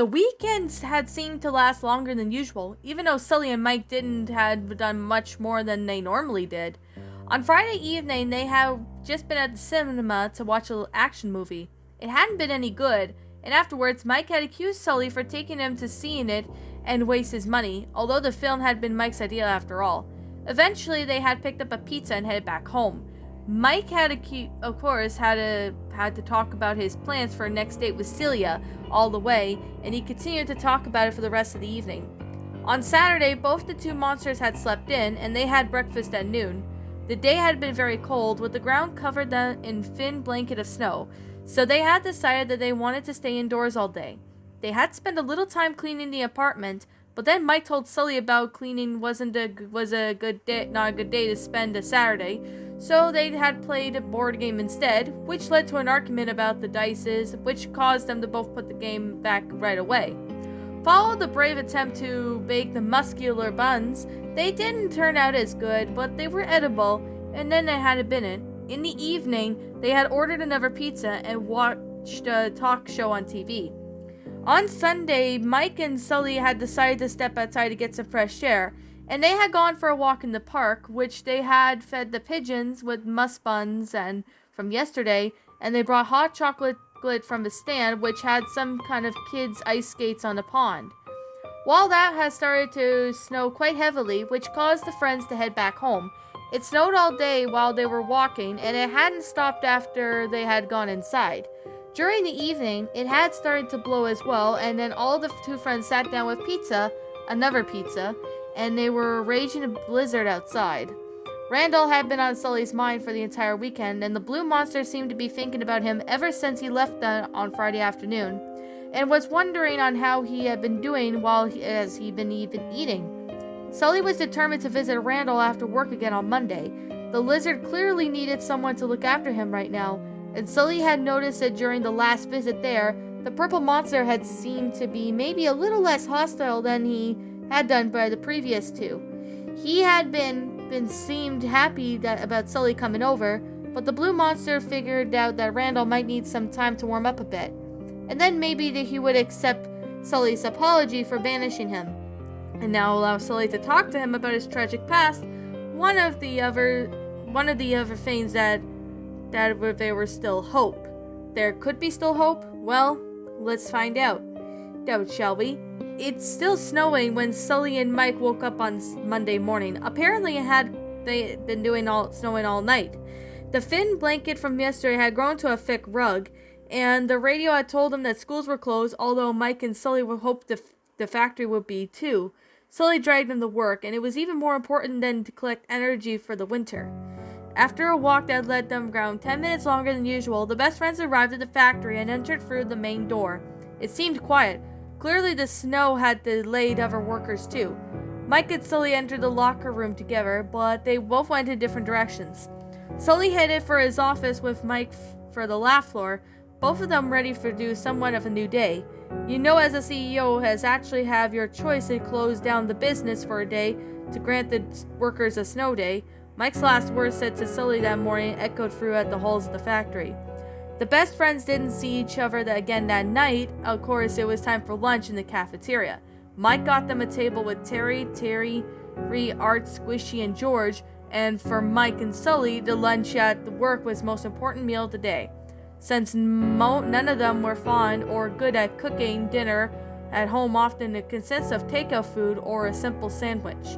The weekends had seemed to last longer than usual, even though Sully and Mike didn't had done much more than they normally did. On Friday evening, they had just been at the cinema to watch an action movie. It hadn't been any good, and afterwards, Mike had accused Sully for taking him to seeing it and waste his money, although the film had been Mike's idea after all. Eventually, they had picked up a pizza and headed back home. Mike had, of course, had to talk about his plans for a next date with Celia all the way, and he continued to talk about it for the rest of the evening. On Saturday, both the two monsters had slept in, and they had breakfast at noon. The day had been very cold, with the ground covered in thin blanket of snow, so they had decided that they wanted to stay indoors all day. They had spent a little time cleaning the apartment, but then Mike told Sully about cleaning was not a good day to spend a Saturday, so they had played a board game instead, which led to an argument about the dices, which caused them to both put the game back right away. Followed the brave attempt to bake the muscular buns. They didn't turn out as good, but they were edible, and then they had a been. In the evening, they had ordered another pizza and watched a talk show on TV. On Sunday, Mike and Sully had decided to step outside to get some fresh air, and they had gone for a walk in the park, which they had fed the pigeons with musk buns and from yesterday, and they brought hot chocolate from the stand, which had some kind of kids' ice skates on the pond. While that had started to snow quite heavily, which caused the friends to head back home. It snowed all day while they were walking, and it hadn't stopped after they had gone inside. During the evening, it had started to blow as well, and then all the two friends sat down with another pizza, and they were raging a blizzard outside. Randall had been on Sully's mind for the entire weekend, and the blue monster seemed to be thinking about him ever since he left on Friday afternoon, and was wondering on how he had been doing as he'd been even eating. Sully was determined to visit Randall after work again on Monday. The lizard clearly needed someone to look after him right now, and Sully had noticed that during the last visit there, the purple monster had seemed to be maybe a little less hostile than he had done by the previous two. He had seemed happy about Sully coming over, but the blue monster figured out that Randall might need some time to warm up a bit, and then maybe that he would accept Sully's apology for banishing him, and now allow Sully to talk to him about his tragic past. One of the other things that there was still hope. There could be still hope? Well, let's find out, shall we? It's still snowing when Sully and Mike woke up on Monday morning. Apparently they had been snowing all night. The thin blanket from yesterday had grown to a thick rug, and the radio had told them that schools were closed, although Mike and Sully would hope the factory would be too. Sully dragged them to work, and it was even more important than to collect energy for the winter. After a walk that led them around 10 minutes longer than usual, the best friends arrived at the factory and entered through the main door. It seemed quiet. Clearly the snow had delayed other workers too. Mike and Sully entered the locker room together, but they both went in different directions. Sully headed for his office with Mike for the laugh floor, both of them ready to do somewhat of a new day. You know, as a CEO has actually have your choice to close down the business for a day to grant the workers a snow day. Mike's last words said to Sully that morning echoed throughout the halls of the factory. The best friends didn't see each other again that night. Of course, it was time for lunch in the cafeteria. Mike got them a table with Terry, Art, Squishy, and George, and for Mike and Sully, the lunch at the work was the most important meal of the day. Since none of them were fond or good at cooking dinner at home, often it consists of takeout food or a simple sandwich.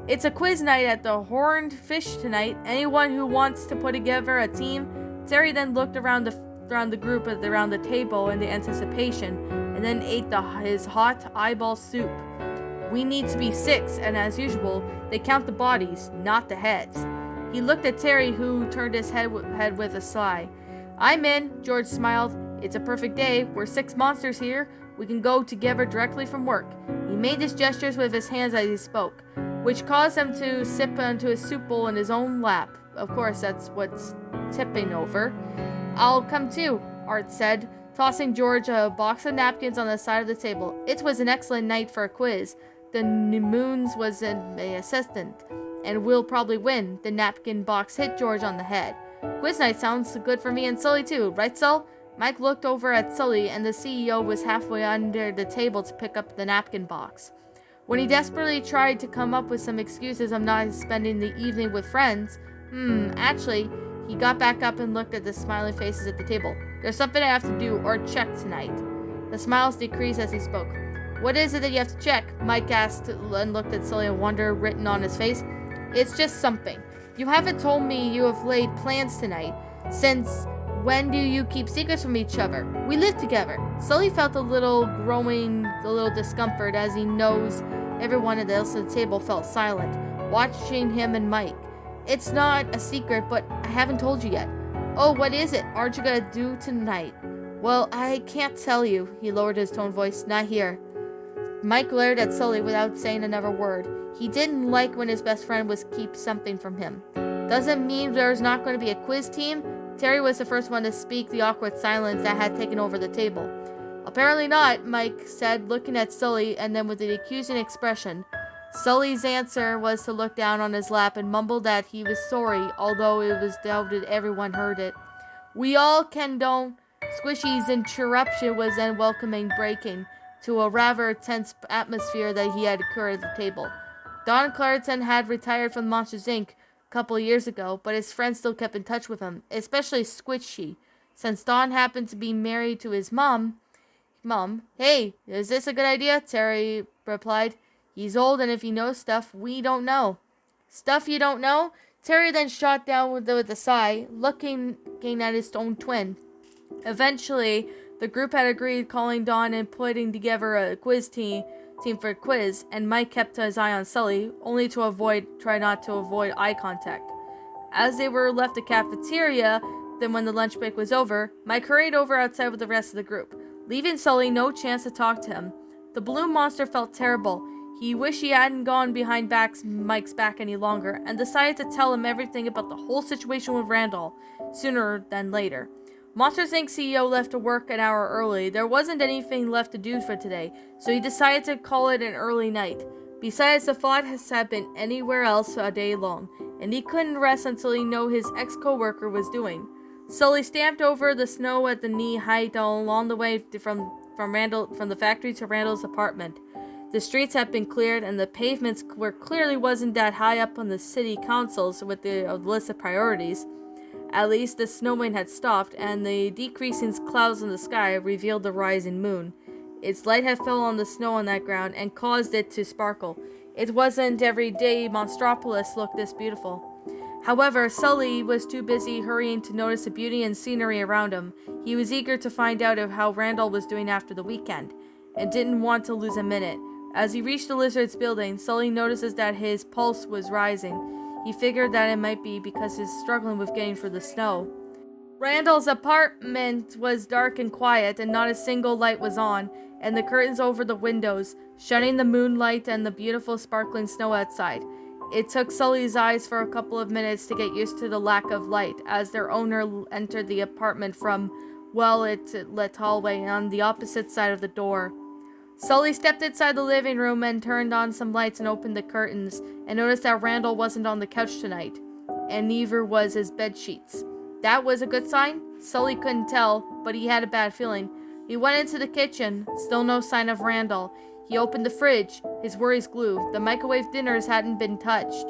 It's a quiz night at the Horned Fish tonight. Anyone who wants to put together a team? Terry then looked around the group around the table in the anticipation, and then ate his hot eyeball soup. We need to be 6, and as usual, they count the bodies, not the heads. He looked at Terry, who turned his head with a sigh. I'm in, George smiled. It's a perfect day. We're 6 monsters here. We can go together directly from work. He made his gestures with his hands as he spoke, which caused him to sip onto his soup bowl in his own lap. Of course, that's what's tipping over. I'll come too, Art said, tossing George a box of napkins on the side of the table. It was an excellent night for a quiz. The Moons was an assistant, and we'll probably win. The napkin box hit George on the head. Quiz night sounds good for me and Sully too, right, Sul? Mike looked over at Sully, and the CEO was halfway under the table to pick up the napkin box. When he desperately tried to come up with some excuses of not spending the evening with friends, actually, he got back up and looked at the smiling faces at the table. There's something I have to do or check tonight. The smiles decreased as he spoke. What is it that you have to check? Mike asked and looked at Sully, and wonder written on his face. It's just something. You haven't told me you have laid plans tonight. Since when do you keep secrets from each other? We live together. Sully felt a little discomfort as he knows everyone else at the table felt silent, watching him and Mike. It's not a secret, but I haven't told you yet. Oh, what is it? Aren't you gonna do tonight? Well, I can't tell you. He lowered his tone voice. Not here. Mike glared at Sully without saying another word. He didn't like when his best friend was keep something from him. Doesn't mean there's not going to be a quiz team. Terry was the first one to speak the awkward silence that had taken over the table. Apparently not, Mike said, looking at Sully and then with an accusing expression. Sully's answer was to look down on his lap and mumble that he was sorry, although it was doubted everyone heard it. We all condone. Squishy's interruption was then welcoming breaking to a rather tense atmosphere that he had occurred at the table. Don Clarendon had retired from Monsters, Inc. a couple of years ago, but his friends still kept in touch with him, especially Squishy. Since Don happened to be married to his mom, hey, is this a good idea? Terry replied. He's old, and if he knows stuff we don't know. Stuff you don't know? Terry then shot down with a sigh, looking at his own twin. Eventually, the group had agreed calling Don and putting together a quiz team for a quiz, and Mike kept his eye on Sully, only to try not to avoid eye contact. As they were left the cafeteria, then when the lunch break was over, Mike hurried over outside with the rest of the group, leaving Sully no chance to talk to him. The balloon monster felt terrible. He wished he hadn't gone behind Mike's back any longer, and decided to tell him everything about the whole situation with Randall, sooner than later. Monsters Inc. CEO left to work an hour early. There wasn't anything left to do for today, so he decided to call it an early night. Besides, the thought had been anywhere else a day long, and he couldn't rest until he knew his ex-co-worker was doing. Sully stamped over the snow at the knee height along the way from the factory to Randall's apartment. The streets had been cleared, and the pavements clearly wasn't that high up on the city councils with the list of priorities. At least the snowing had stopped, and the decreasing clouds in the sky revealed the rising moon. Its light had fell on the snow on that ground and caused it to sparkle. It wasn't every day Monstropolis looked this beautiful. However, Sully was too busy hurrying to notice the beauty and scenery around him. He was eager to find out of how Randall was doing after the weekend, and didn't want to lose a minute. As he reached the Lizard's building, Sully notices that his pulse was rising. He figured that it might be because he's struggling with getting through the snow. Randall's apartment was dark and quiet, and not a single light was on, and the curtains over the windows, shutting the moonlight and the beautiful sparkling snow outside. It took Sully's eyes for a couple of minutes to get used to the lack of light, as their owner entered the apartment from well-lit hallway on the opposite side of the door. Sully stepped inside the living room and turned on some lights and opened the curtains, and noticed that Randall wasn't on the couch tonight, and neither was his bed sheets. That was a good sign? Sully couldn't tell, but he had a bad feeling. He went into the kitchen, still no sign of Randall. He opened the fridge, his worries glue. The microwave dinners hadn't been touched.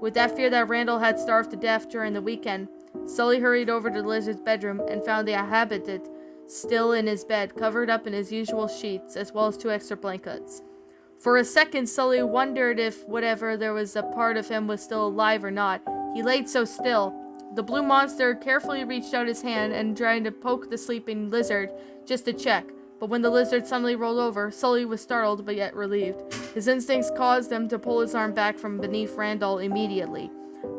With that fear that Randall had starved to death during the weekend, Sully hurried over to the Lizard's bedroom and found the inhabitant still in his bed, covered up in his usual sheets, as well as 2 extra blankets. For a second, Sully wondered if whatever there was a part of him was still alive or not. He laid so still. The blue monster carefully reached out his hand and tried to poke the sleeping lizard, just to check. But when the lizard suddenly rolled over, Sully was startled but yet relieved. His instincts caused him to pull his arm back from beneath Randall immediately,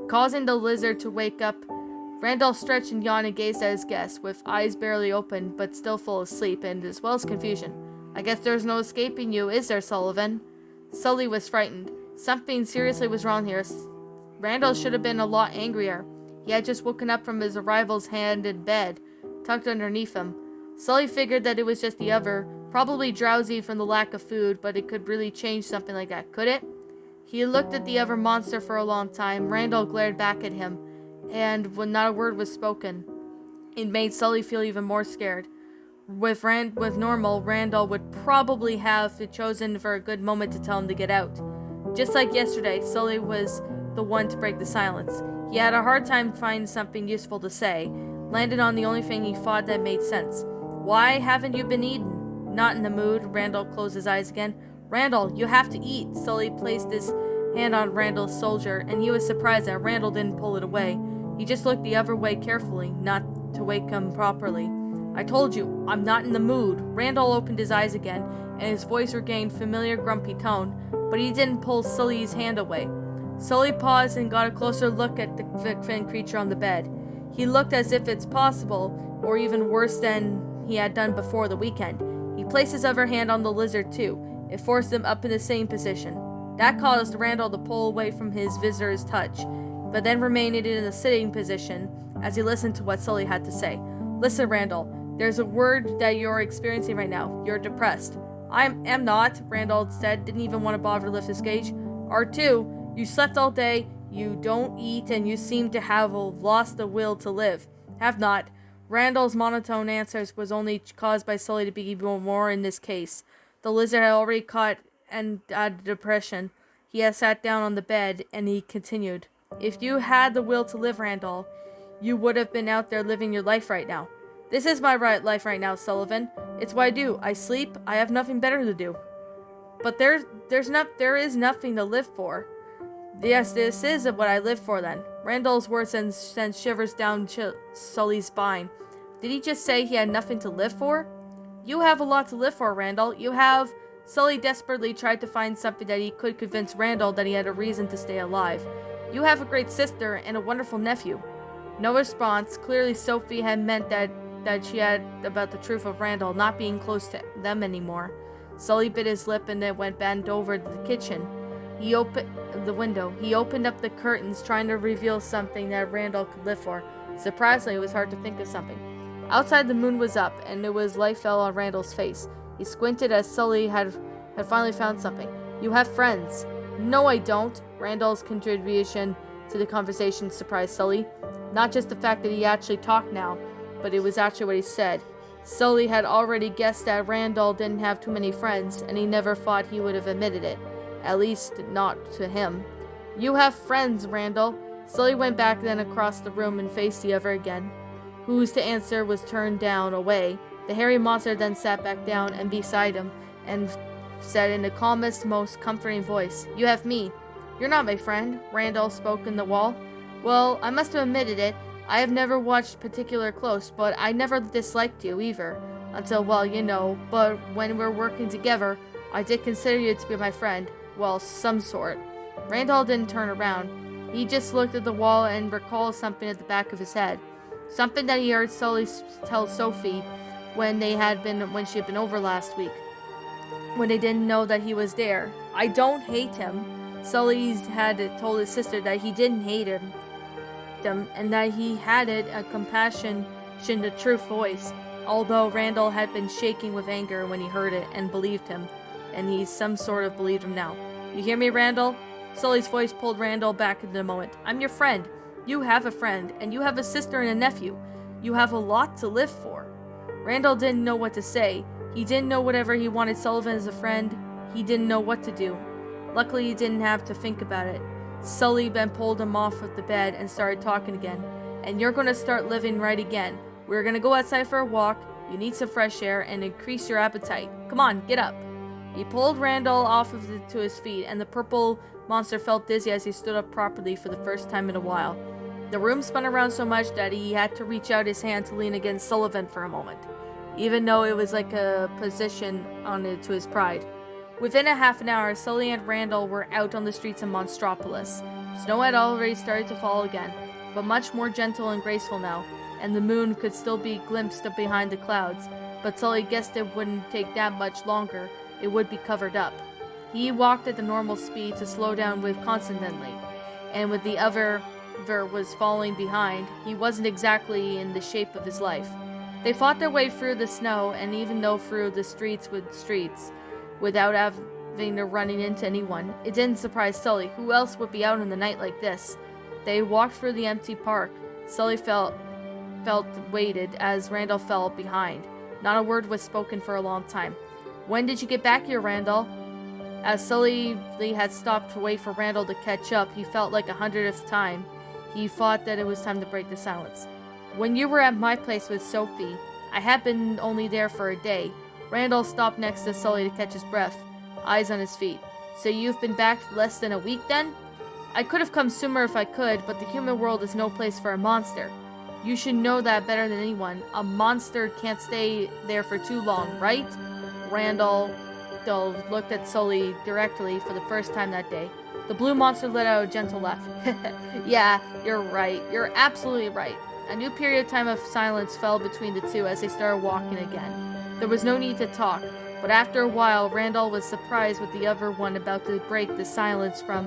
causing the lizard to wake up. Randall stretched and yawned and gazed at his guest, with eyes barely open, but still full of sleep and as well as confusion. I guess there's no escaping you, is there, Sullivan? Sully was frightened. Something seriously was wrong here. Randall should have been a lot angrier. He had just woken up from his arrival's hand in bed, tucked underneath him. Sully figured that it was just the other, probably drowsy from the lack of food, but it could really change something like that, could it? He looked at the other monster for a long time. Randall glared back at him, and when not a word was spoken. It made Sully feel even more scared. With normal, Randall would probably have chosen for a good moment to tell him to get out. Just like yesterday, Sully was the one to break the silence. He had a hard time finding something useful to say, landed on the only thing he thought that made sense. Why haven't you been eating? Not in the mood. Randall closed his eyes again. Randall, you have to eat. Sully placed his hand on Randall's shoulder, and he was surprised that Randall didn't pull it away. He just looked the other way carefully, not to wake him properly. I told you, I'm not in the mood. Randall opened his eyes again, and his voice regained familiar grumpy tone, but he didn't pull Sully's hand away. Sully paused and got a closer look at the thick-finned creature on the bed. He looked as if it's possible, or even worse than he had done before the weekend. He placed his other hand on the lizard too. It forced him up in the same position. That caused Randall to pull away from his visitor's touch, but then remained in a sitting position as he listened to what Sully had to say. Listen, Randall, there's a word that you're experiencing right now. You're depressed. I am not, Randall said, didn't even want to bother to lift his gaze. R2, you slept all day, you don't eat, and you seem to have lost the will to live. Have not. Randall's monotone answers was only caused by Sully to be even more in this case. The lizard had already caught and had depression. He had sat down on the bed, and he continued. If you had the will to live, Randall, you would have been out there living your life right now. This is my life right now, Sullivan. It's what I do. I sleep. I have nothing better to do. But there is nothing to live for. Yes, this is what I live for then. Randall's words sent shivers down Sully's spine. Did he just say he had nothing to live for? You have a lot to live for, Randall. You have... Sully desperately tried to find something that he could convince Randall that he had a reason to stay alive. You have a great sister and a wonderful nephew. No response. Clearly Sophie had meant that she had about the truth of Randall not being close to them anymore. Sully bit his lip and then went bent over to the kitchen. He opened the window. He opened up the curtains, trying to reveal something that Randall could live for. Surprisingly, it was hard to think of something. Outside, the moon was up, and light fell on Randall's face. He squinted as Sully had finally found something. You have friends. No, I don't. Randall's contribution to the conversation surprised Sully. Not just the fact that he actually talked now, but it was actually what he said. Sully had already guessed that Randall didn't have too many friends, and he never thought he would have admitted it. At least, not to him. You have friends, Randall. Sully went back then across the room and faced the other again. Whose to answer was turned down, away. The hairy monster then sat back down and beside him, and said in the calmest, most comforting voice, You have me. You're not my friend, Randall spoke in the wall. Well, I must have admitted it. I have never watched particular close, but I never disliked you either. Until, well, you know, but when we're working together, I did consider you to be my friend. Well, some sort. Randall didn't turn around. He just looked at the wall and recalled something at the back of his head. Something that he heard Sully tell Sophie when she had been over last week. When they didn't know that he was there. I don't hate him. Sully had told his sister that he didn't hate him, and that he had a compassion in the true voice, although Randall had been shaking with anger when he heard it and believed him, and he some sort of believed him now. You hear me, Randall? Sully's voice pulled Randall back in the moment. I'm your friend. You have a friend, and you have a sister and a nephew. You have a lot to live for. Randall didn't know what to say. He didn't know whatever he wanted Sullivan as a friend. He didn't know what to do. Luckily, he didn't have to think about it. Sully then pulled him off of the bed and started talking again. And you're going to start living right again. We're going to go outside for a walk. You need some fresh air and increase your appetite. Come on, get up. He pulled Randall off to his feet, and the purple monster felt dizzy as he stood up properly for the first time in a while. The room spun around so much that he had to reach out his hand to lean against Sullivan for a moment, even though it was like a position on it to his pride. Within a half an hour, Sully and Randall were out on the streets of Monstropolis. Snow had already started to fall again, but much more gentle and graceful now, and the moon could still be glimpsed behind the clouds, but Sully guessed it wouldn't take that much longer. It would be covered up. He walked at the normal speed to slow down with constantly, and with the other was falling behind, he wasn't exactly in the shape of his life. They fought their way through the snow, and even though through the streets without having to running into anyone, it didn't surprise Sully. Who else would be out in the night like this? They walked through the empty park. Sully felt felt weighted as Randall fell behind. Not a word was spoken for a long time. "When did you get back here, Randall?" As Sully had stopped to wait for Randall to catch up, he felt like 100th time. He thought that it was time to break the silence. "When you were at my place with Sophie, I had been only there for a day." Randall stopped next to Sully to catch his breath, eyes on his feet. "So you've been back less than a week then?" "I could have come sooner if I could, but the human world is no place for a monster. You should know that better than anyone. A monster can't stay there for too long, right?" Randall looked at Sully directly for the first time that day. The blue monster let out a gentle laugh. "Yeah, you're right. You're absolutely right." A new period of time of silence fell between the two as they started walking again. There was no need to talk, but after a while, Randall was surprised with the other one about to break the silence from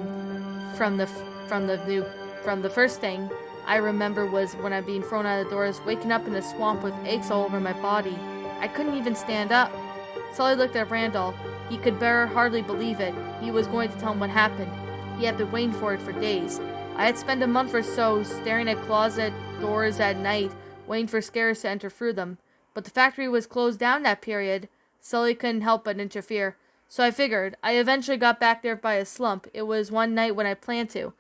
the first thing I remember was when I being thrown out of the doors, waking up in a swamp with aches all over my body. I couldn't even stand up. Sully looked at Randall. He could hardly believe it. He was going to tell him what happened. He had been waiting for it for days. I had spent a month or so staring at closet doors at night, waiting for scares to enter through them. But the factory was closed down that period. Sully couldn't help but interfere. So I figured. I eventually got back there by a slump. It was one night when I planned to.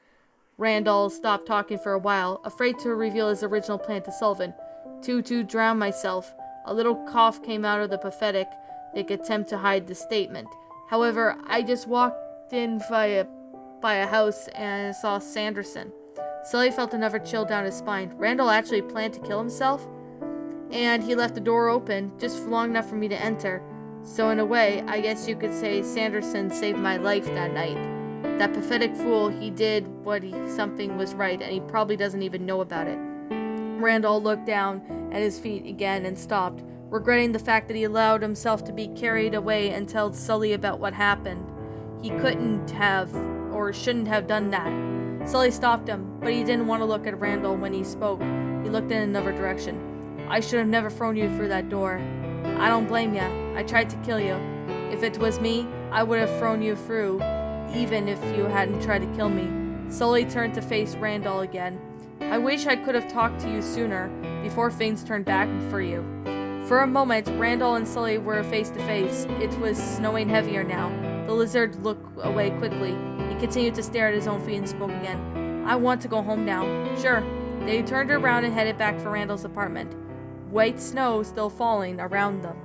Randall stopped talking for a while, afraid to reveal his original plan to Sullivan. To drown myself. A little cough came out of the pathetic attempt to hide the statement. However, I just walked in by a house and saw Sanderson. Sully felt another chill down his spine. Randall actually planned to kill himself? And he left the door open, just long enough for me to enter. So in a way, I guess you could say Sanderson saved my life that night. That pathetic fool, he did something was right, and he probably doesn't even know about it. Randall looked down at his feet again and stopped, regretting the fact that he allowed himself to be carried away and tell Sully about what happened. He couldn't have, or shouldn't have done that. Sully stopped him, but he didn't want to look at Randall when he spoke. He looked in another direction. "I should have never thrown you through that door. I don't blame you. I tried to kill you. If it was me, I would have thrown you through, even if you hadn't tried to kill me." Sully turned to face Randall again. "I wish I could have talked to you sooner, before things turned bad for you." For a moment, Randall and Sully were face to face. It was snowing heavier now. The lizard looked away quickly. He continued to stare at his own feet and spoke again. "I want to go home now." "Sure." They turned around and headed back for Randall's apartment. White snow still falling around them.